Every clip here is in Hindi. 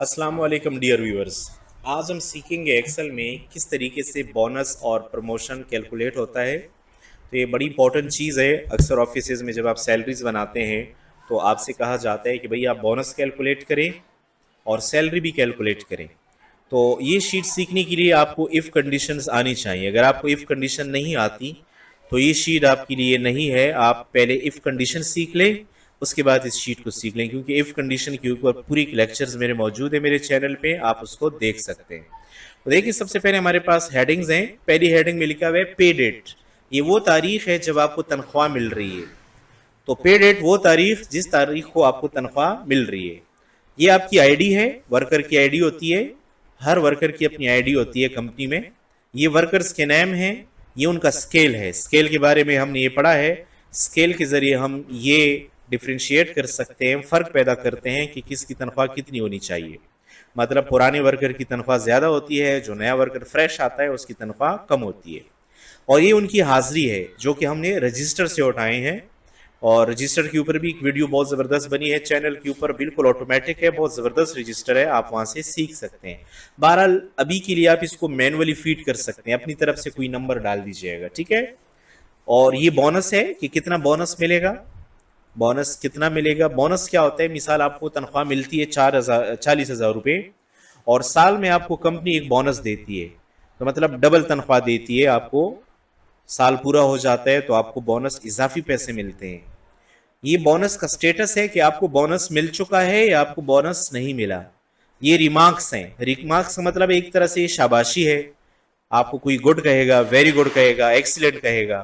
अस्सलाम वालेकुम डियर व्यूअर्स। आज हम सीखेंगे एक्सेल में किस तरीके से बोनस और प्रमोशन कैलकुलेट होता है। तो ये बड़ी इंपॉर्टेंट चीज़ है। अक्सर ऑफिसेज में जब आप सैलरीज बनाते हैं तो आपसे कहा जाता है कि भाई आप बोनस कैलकुलेट करें और सैलरी भी कैलकुलेट करें। तो ये शीट सीखने के लिए आपको इफ़ कंडीशंस आनी चाहिए। अगर आपको इफ़ कंडीशन नहीं आती तो ये शीट आपके लिए नहीं है। आप पहले इफ़ कंडीशन सीख लें, उसके बाद इस शीट को सीख लें, क्योंकि इफ़ कंडीशन के ऊपर पूरी लेक्चर्स मेरे मौजूद है मेरे चैनल पे, आप उसको देख सकते हैं। तो देखिए, सबसे पहले हमारे पास हेडिंग्स हैं। पहली हेडिंग में लिखा हुआ है पे डेट। ये वो तारीख है जब आपको तनख्वाह मिल रही है। तो पे डेट वो तारीख जिस तारीख को आपको तनख्वाह मिल रही है। ये आपकी आईडी है, वर्कर की आईडी होती है। हर वर्कर की अपनी आईडी होती है कंपनी में। ये वर्कर्स के नाम हैं, ये उनका स्केल है। स्केल के बारे में हमने ये पढ़ा है। स्केल के जरिए हम ये डिफ्रेंशिएट कर सकते हैं, फ़र्क पैदा करते हैं कि किसकी तनख्वाह कितनी होनी चाहिए। मतलब पुराने वर्कर की तनख्वाह ज़्यादा होती है, जो नया वर्कर फ्रेश आता है उसकी तनख्वाह कम होती है। और ये उनकी हाजिरी है जो कि हमने रजिस्टर से उठाए हैं। और रजिस्टर के ऊपर भी एक वीडियो बहुत ज़बरदस्त बनी है चैनल के ऊपर, बिल्कुल ऑटोमेटिक है, बहुत ज़बरदस्त रजिस्टर है, आप वहाँ से सीख सकते हैं। बहरहाल अभी के लिए आप इसको मैनुअली फीड कर सकते हैं, अपनी तरफ से कोई नंबर डाल दीजिएगा, ठीक है। और ये बोनस है कि कितना बोनस मिलेगा। बोनस कितना मिलेगा, बोनस क्या होता है। मिसाल आपको तनख्वाह मिलती है 40,000 रुपये और साल में आपको कंपनी एक बोनस देती है, तो मतलब डबल तनख्वाह देती है आपको। साल पूरा हो जाता है तो आपको बोनस इजाफी पैसे मिलते हैं। ये बोनस का स्टेटस है कि आपको बोनस मिल चुका है या आपको बोनस नहीं मिला। ये रिमार्क्स हैं। रिमार्क्स का मतलब एक तरह से शाबाशी है। आपको कोई गुड कहेगा, वेरी गुड कहेगा, एक्सीलेंट कहेगा।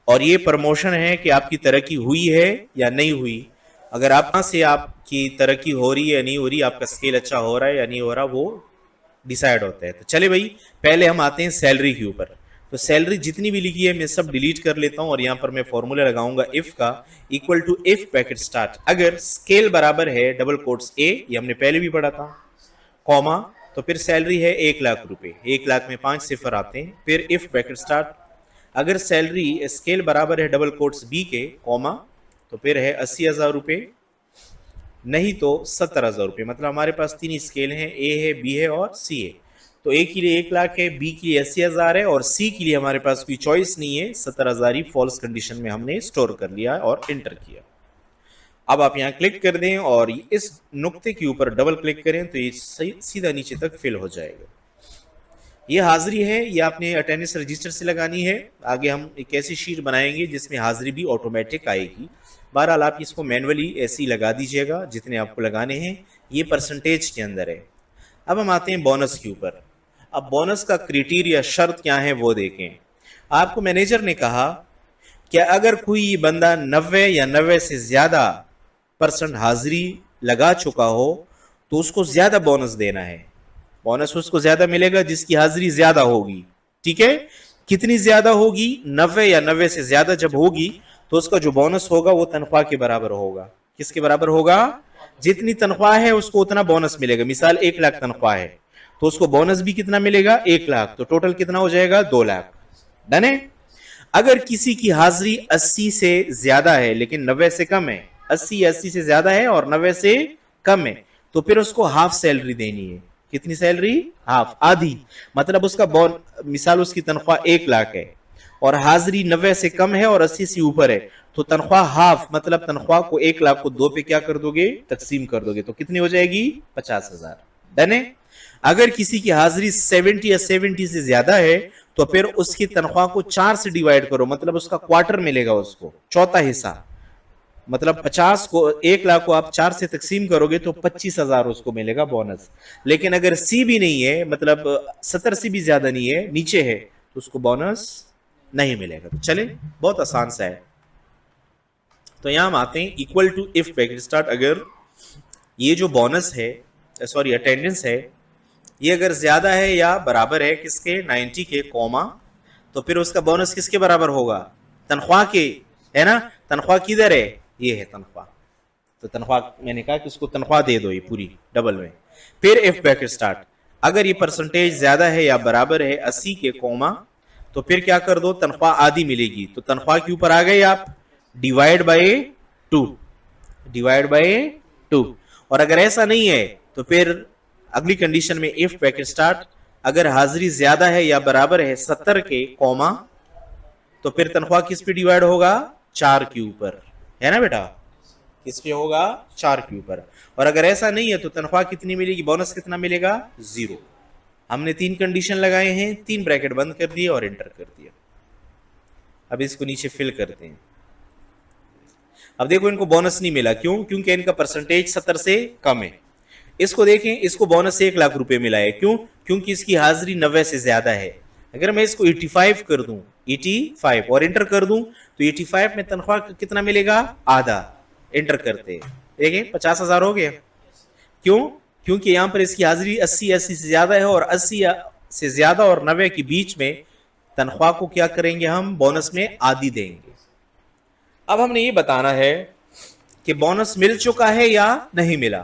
और ये प्रमोशन है कि आपकी तरक्की हुई है या नहीं हुई। अगर आप से आपकी तरक्की हो रही है या नहीं हो रही, आपका स्केल अच्छा हो रहा है या नहीं हो रहा, वो डिसाइड होता है। तो चले भाई, पहले हम आते हैं सैलरी के ऊपर। तो सैलरी जितनी भी लिखी है मैं सब डिलीट कर लेता हूं और यहां पर मैं फॉर्मूला लगाऊंगा इफ का, equal to if bracket start. अगर स्केल बराबर है डबल कोट्स ए, ये हमने पहले भी पढ़ा था, कॉमा, तो फिर सैलरी है 1,00,000 रुपए। 1,00,000 में 5 सिफर आते हैं, फिर इफ ब्रैकेट स्टार्ट। अगर सैलरी स्केल बराबर है डबल कोट्स बी के, कॉमा, तो फिर है 80,000 रुपये, नहीं तो 70,000 रुपये। मतलब हमारे पास तीन स्केल हैं, ए है, बी है और सी है। तो ए के लिए 1,00,000 है, बी के लिए 80,000 है और सी के लिए हमारे पास कोई चॉइस नहीं है। 70,000 ही फॉल्स कंडीशन में हमने स्टोर कर लिया और एंटर किया। अब आप यहाँ क्लिक कर दें और इस नुक्ते के ऊपर डबल क्लिक करें तो ये सीधा नीचे तक फिल हो जाएगा। ये हाजिरी है, ये आपने अटेंडेंस रजिस्टर से लगानी है। आगे हम एक ऐसी शीट बनाएंगे जिसमें हाजिरी भी ऑटोमेटिक आएगी। बहरहाल आप इसको मैनुअली ऐसे ही लगा दीजिएगा जितने आपको लगाने हैं। ये परसेंटेज के अंदर है। अब हम आते हैं बोनस के ऊपर। अब बोनस का क्राइटेरिया, शर्त क्या है वो देखें। आपको मैनेजर ने कहा कि अगर कोई बंदा 90 या 90 से ज़्यादा % हाजिरी लगा चुका हो तो उसको ज़्यादा बोनस देना है। बोनस उसको ज्यादा मिलेगा जिसकी हाजिरी ज्यादा होगी, ठीक है। कितनी ज्यादा होगी, 90 या 90 से ज्यादा जब होगी तो उसका जो बोनस होगा वो तनख्वाह के बराबर होगा। किसके बराबर होगा, जितनी तनख्वाह है उसको उतना बोनस मिलेगा। मिसाल 1,00,000 तनख्वाह है तो उसको बोनस भी कितना मिलेगा, 1,00,000, तो टोटल कितना हो जाएगा, 2,00,000। डन है। अगर किसी की हाजिरी 80 से ज्यादा है लेकिन 90 से कम है, 80 से ज्यादा है और 90 से कम है, तो फिर उसको हाफ सैलरी देनी है। कितनी सैलरी, हाफ, आधी। मतलब उसका मिसाल उसकी तनख्वाह 1,00,000 है और हाजिरी 90 से कम है और 80 से ऊपर है, तो तनख्वाह हाफ, मतलब तनख्वाह को 1,00,000 को 2 पे क्या कर दोगे, तकसीम कर दोगे, तो कितनी हो जाएगी, 50,000। डन है। अगर किसी की हाजिरी 70 या 70 से ज्यादा है तो फिर उसकी तनख्वाह को 4 से डिवाइड करो, मतलब उसका क्वार्टर मिलेगा, उसको चौथा हिस्सा। मतलब 50 को, 1,00,000 को आप 4 से तकसीम करोगे तो 25,000 उसको मिलेगा बोनस। लेकिन अगर सी भी नहीं है, मतलब 70 से भी ज्यादा नहीं है, नीचे है, तो उसको बोनस नहीं मिलेगा। तो चले, बहुत आसान सा है। तो यहां हम आते हैं equal to if bracket start. अगर ये जो बोनस है, सॉरी अटेंडेंस है, ये अगर ज्यादा है या बराबर है किसके, 90 के, कॉमा, तो फिर उसका बोनस किसके बराबर होगा, तनख्वाह के, है ना। तनख्वाह किधर है, ये है तनख्वाह। तो तनख्वाह मैंने कहा कि उसको तनख्वाह दे दो ये पूरी डबल में। फिर इफ ब्रैकेट स्टार्ट। अगर ये परसेंटेज ज्यादा है या बराबर है 80 के, कॉमा, तो फिर क्या कर दो, तनख्वाह आधी मिलेगी। तो तनख्वाह के ऊपर आ गए आप, डिवाइड बाय 2, डिवाइड बाय 2। और अगर ऐसा नहीं है तो फिर अगली कंडीशन में इफ ब्रैकेट स्टार्ट अगर हाजिरी ज्यादा है या बराबर है 70 के कॉमा, तो फिर तनख्वाह किस पे डिवाइड होगा, 4 के ऊपर, है ना बेटा, किस पे होगा, 4 के ऊपर। और अगर ऐसा नहीं है तो तनख्वाह कितनी मिलेगी, बोनस कितना मिलेगा, 0। हमने 3 कंडीशन लगाए हैं, 3 ब्रैकेट बंद कर दिए और एंटर कर दिया। अब इसको नीचे फिल करते हैं। अब देखो इनको बोनस नहीं मिला, क्यों, क्योंकि इनका परसेंटेज 70 से कम है। इसको देखें, इसको बोनस 1 लाख रुपए मिला है, क्यों, क्योंकि इसकी हाजिरी 90 से ज्यादा है। अगर मैं इसको 85 कर दूं, 85 और एंटर कर दूं, तो 85 में तनख्वाह कितना मिलेगा, आधा। एंटर करते हैं, देखें 50,000 हो गया। क्यों, क्योंकि यहां पर इसकी हाजिरी 80 से ज्यादा है और 80 से ज्यादा और 90 के बीच में तनख्वाह को क्या करेंगे, हम बोनस में आधी देंगे। अब हमने ये बताना है कि बोनस मिल चुका है या नहीं मिला।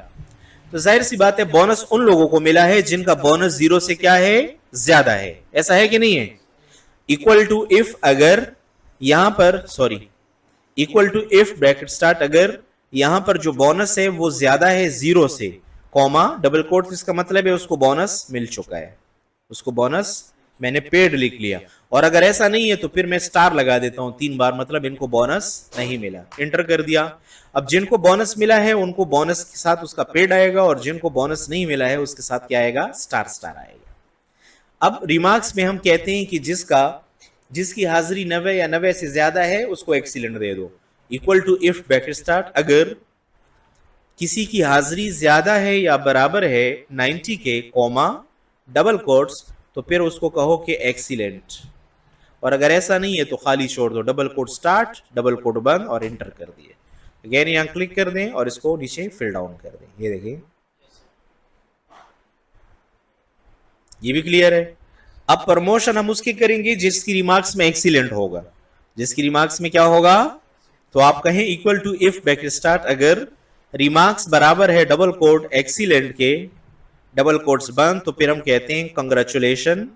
तो जाहिर सी बात है बोनस उन लोगों को मिला है जिनका बोनस 0 से क्या है, ज्यादा है। ऐसा है कि नहीं है। इक्वल टू इफ अगर यहां पर equal to if bracket start अगर यहां पर जो बोनस है वो ज्यादा है 0 से, कॉमा डबल कोट, इसका मतलब है उसको बोनस मिल चुका है, उसको बोनस मैंने पेड लिख लिया। और अगर ऐसा नहीं है तो फिर मैं स्टार लगा देता हूं 3 बार, मतलब इनको बोनस नहीं मिला। एंटर कर दिया। अब जिनको बोनस मिला है उनको बोनस के साथ उसका पेड आएगा और जिनको बोनस नहीं मिला है उसके साथ क्या आएगा, स्टार स्टार आएगा। अब रिमार्क्स में हम कहते हैं कि जिसकी हाजिरी 90 या 90 से ज्यादा है उसको एक्सीलेंट दे दो। Equal to if bracket start अगर किसी की हाजिरी ज्यादा है या बराबर है 90 के, कॉमा डबल कोट्स, तो फिर उसको कहो कि एक्सीलेंट। और अगर ऐसा नहीं है तो खाली छोड़ दो, double quote start, double quote बंद और एंटर कर दिए। अगेन यहां क्लिक कर दें और इसको नीचे फिल डाउन कर दें। ये देखिए, ये भी क्लियर है। अब प्रमोशन हम उसकी करेंगे जिसकी रिमार्क्स में एक्सीलेंट होगा। जिसकी रिमार्क्स में क्या होगा, तो आप कहें equal to if bracket start अगर रिमार्क्स बराबर है डबल कोट एक्सीलेंट के, डबल कोट्स बंद, तो फिर हम कहते हैं कंग्रेचुलेशन,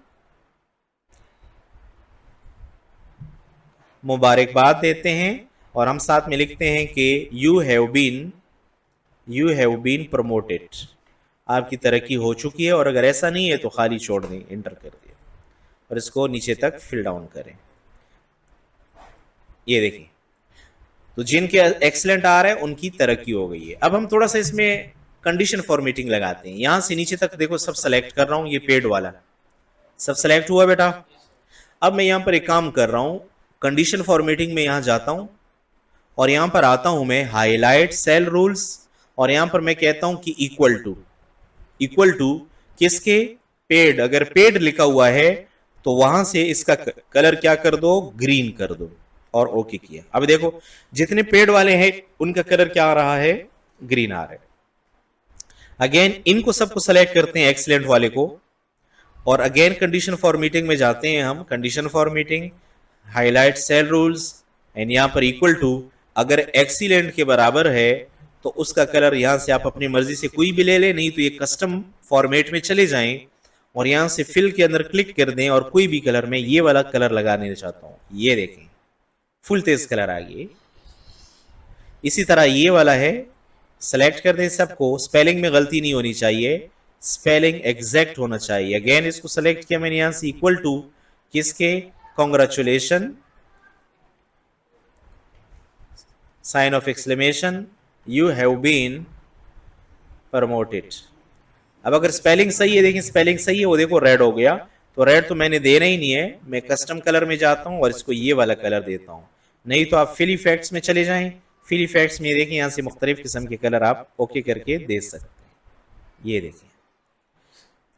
मुबारकबाद देते हैं और हम साथ में लिखते हैं कि यू हैव बीन प्रमोटेड, आपकी तरक्की हो चुकी है। और अगर ऐसा नहीं है तो खाली छोड़ दें, एंटर कर दिए और इसको नीचे तक फिल डाउन करें। ये देखिए, तो जिनके एक्सीलेंट आ रहा है उनकी तरक्की हो गई है। अब हम थोड़ा सा इसमें कंडीशन फॉर्मेटिंग लगाते हैं। यहां से नीचे तक देखो सब सेलेक्ट कर रहा हूं, ये पेड वाला सब सेलेक्ट हुआ बेटा। अब मैं यहां पर एक काम कर रहा हूं, कंडीशन फॉर्मेटिंग में यहां जाता हूं और यहां पर आता हूं मैं हाईलाइट सेल रूल्स, और यहां पर मैं कहता हूं कि इक्वल टू किसके, पेड। अगर पेड लिखा हुआ है तो वहां से इसका कलर क्या कर दो, ग्रीन कर दो और ओके किया। अब देखो जितने पेड वाले हैं उनका कलर क्या आ रहा है, ग्रीन आ रहा है। अगेन इनको सबको सेलेक्ट करते हैं, एक्सीलेंट वाले को, और अगेन कंडीशन फॉर्मेटिंग में जाते हैं हम। Condition formatting, highlight cell rules, and यहां पर इक्वल टू अगर एक्सीलेंट के बराबर है तो उसका कलर यहां से आप अपनी मर्जी से कोई भी ले लें, नहीं तो ये कस्टम फॉर्मेट में चले जाएं और यहां से फिल के अंदर क्लिक कर दें और कोई भी कलर में ये वाला कलर लगाने चाहता हूं, ये देखें फुल तेज कलर आ गई। इसी तरह ये वाला है, सेलेक्ट कर दें सबको। स्पेलिंग में गलती नहीं होनी चाहिए, स्पेलिंग एग्जैक्ट होना चाहिए। अगेन इसको सेलेक्ट किया मैंने यहां से, इक्वल टू किसके, congratulation, sign of exclamation, you have been promoted. अब अगर स्पेलिंग सही है, देखिए स्पेलिंग सही है, वो देखो रेड हो गया, तो रेड तो मैंने देना ही नहीं है, मैं कस्टम कलर में जाता हूं और इसको ये वाला कलर देता हूं। नहीं तो आप फिल इफेक्ट्स में चले जाएं, फिल इफेक्ट्स में देखिए यहां से मुख्तलिफ किस्म के कलर आप ओके करके दे सकते हैं। ये देखिए,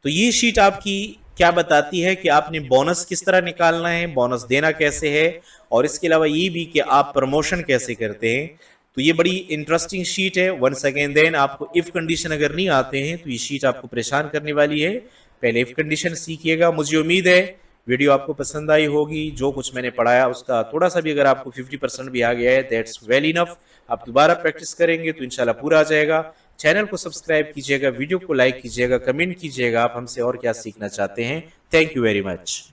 तो ये शीट आपकी क्या बताती है कि आपने बोनस किस तरह निकालना है, बोनस देना कैसे है, और इसके अलावा ये भी कि आप प्रमोशन कैसे करते हैं। तो ये बड़ी इंटरेस्टिंग शीट है। वंस अगेन देन आपको इफ कंडीशन अगर नहीं आते हैं तो ये शीट आपको परेशान करने वाली है। पहले इफ कंडीशन सीखिएगा। मुझे उम्मीद है वीडियो आपको पसंद आई होगी। जो कुछ मैंने पढ़ाया उसका थोड़ा सा भी अगर आपको 50% भी आ गया है, दैट्स वेल इनफ। आप दोबारा प्रैक्टिस करेंगे तो इंशाल्लाह पूरा आ जाएगा। चैनल को सब्सक्राइब कीजिएगा, वीडियो को लाइक कीजिएगा, कमेंट कीजिएगा आप हमसे और क्या सीखना चाहते हैं। Thank you very much.